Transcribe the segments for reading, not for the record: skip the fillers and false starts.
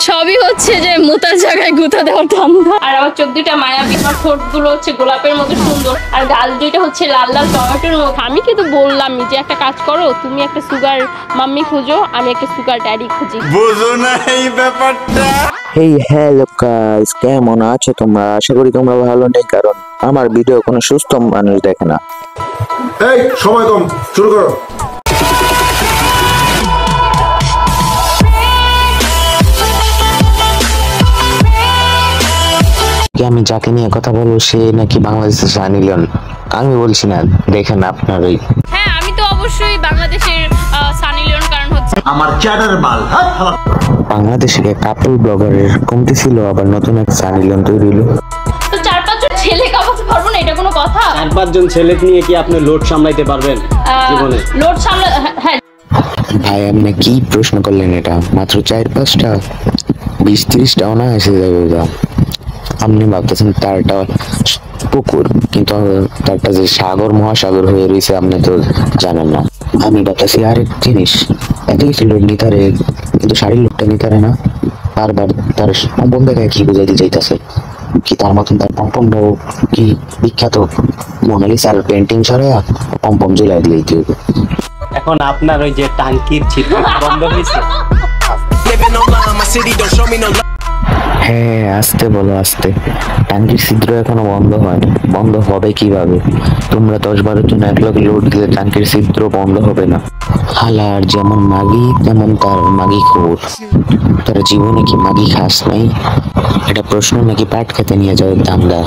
সবই হচ্ছে যে মোতার জায়গায় গুতা দেওয়ার ধান্দা। আর আমার চোখ দুইটা মায়াবী, আমার ঠোঁট গুলো হচ্ছে গোলাপের মতো সুন্দর, আর গাল দুইটা হচ্ছে লাল লাল টমেটোর মতো। আমি কিন্তু বললামই যে একটা কাজ করো, তুমি একটা সুগার মাম্মি খুঁজো, আমি একটা সুগার ড্যাডি খুঁজি। বুঝো না এই ব্যাপারটা। হেই হ্যালো গাইস, কেমন আছো তোমরা? আশা করি তোমরা ভালো নেই, কারণ আমার ভিডিও কোনো সুস্থ মানুষ দেখে না। এই সময় কম, শুরু করো। আমি যাকে নিয়ে কথা বলবো সে নাকি বাংলাদেশের সানি লিওন। আমি বলছি না, দেখেন আপনার ওই। হ্যাঁ, আমি তো অবশ্যই বাংলাদেশের সানি লিওন, কারণ হচ্ছে আমার চ্যাটার বাল। বাংলাদেশের কাপল ব্লগারের কমতি ছিল, আবার নতুন এক সানি লিওন তৈরি হলো। তো 4-5 জন ছেলে কামাতে পারবো না, এটা কোনো কথা? 4-5 জন ছেলে নিয়ে কি আপনি লোড সামলাইতে পারবেন জীবনে? লোড সামলা, হ্যাঁ। ভাই আপনি কি প্রশ্ন করলেন? এটা মাত্র 4-5টা, 20-30টাও না এসে যাবে। আপনি ভাবতেছেন তারটা পুকুর, কিন্তু তারটা যে সাগর মহাসাগর হয়ে রয়েছে আপনি তো জানেন না। আমি ভাবতেছি আরেক জিনিস, এত কিছু লোক নিতারে, কিন্তু শাড়ির লোকটা নিতারে না। বারবার তার পম্পম দেখায় কি বুঝাইতে চাইতেছে, কি তার মতন তার পম্পমটাও কি বিখ্যাত মোনালিসার পেন্টিং সরাইয়া পম্পম ঝুলাই দিয়ে দিতে হবে। এখন আপনার ওই যে টাঙ্কির ছিদ্র বন্ধ হয়েছে? হ্যাঁ আস্তে বলো, আস্তে। টাঙ্কির ছিদ্র এখনো বন্ধ হয়নি, বন্ধ হবে কিভাবে? তোমরা 10-12 জন এক লগে লোড দিলে টাঙ্কির ছিদ্র বন্ধ হবে না। হালার যেমন মাগি তেমন তার মাগি খবর। তার জীবনে কি মাগি খাস নাই? এটা প্রশ্ন নাকি পাট খেতে নিয়ে যাওয়ার দাঙ্গা?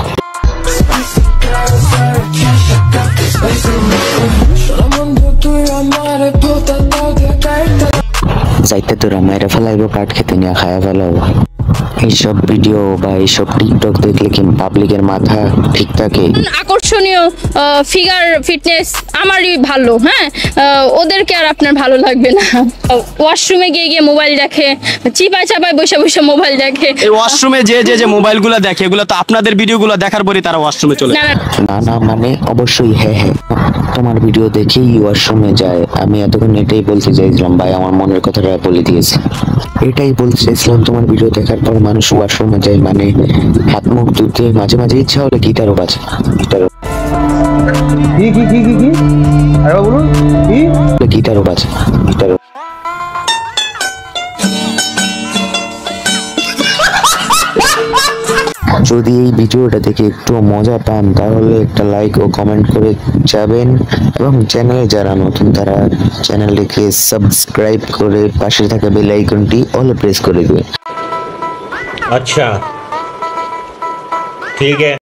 যাইতে তোরা মেরে ফেলাইবো, কাঠ খেতে নিয়ে খায়া ফেলাবো। এইসব ভিডিও বা এইসব টিকটক দেখলে কি পাবলিকের মাথা ঠিক থাকে? আকর্ষণীয় ফিগার ফিটনেস আমারই ভালো, হ্যাঁ, ওদেরকে আর আপনার ভালো লাগবে না। ওয়াশরুমে গিয়ে গিয়ে মোবাইল দেখে, চিপায় চাপায় বসে বসে মোবাইল দেখে। এই ওয়াশরুমে যে মোবাইলগুলো দেখে, এগুলো তো আপনাদের ভিডিওগুলো দেখার পরে তারা ওয়াশরুমে চলে যায়। না না, মানে অবশ্যই হ্যাঁ হ্যাঁ, তোমার ভিডিও দেখেই ওয়াশরুমে যায়। আমি এতক্ষণ এটাই বলতে চাইছিলাম ভাই, আমার মনের কথাটা বলে দিয়েছি। এটাই বলতে চাইছিলাম, তোমার ভিডিও দেখার পর মানুষ ওয়াশরুমে যায়, মানে হাত মুখ ধুতে মাঝে মাঝে ইচ্ছা হলে গিটারও বাজে। গিটারও বাজে, গিটারও। যদি এই ভিডিওটা দেখে একটু মজা পান তাহলে একটা লাইক ও কমেন্ট করে যাবেন, এবং চ্যানেলে যারা নতুন তারা চ্যানেলটিকে সাবস্ক্রাইব করে পাশে থাকা বেল আইকনটি অল প্রেস করে দেবেন। अच्छा ठीक है।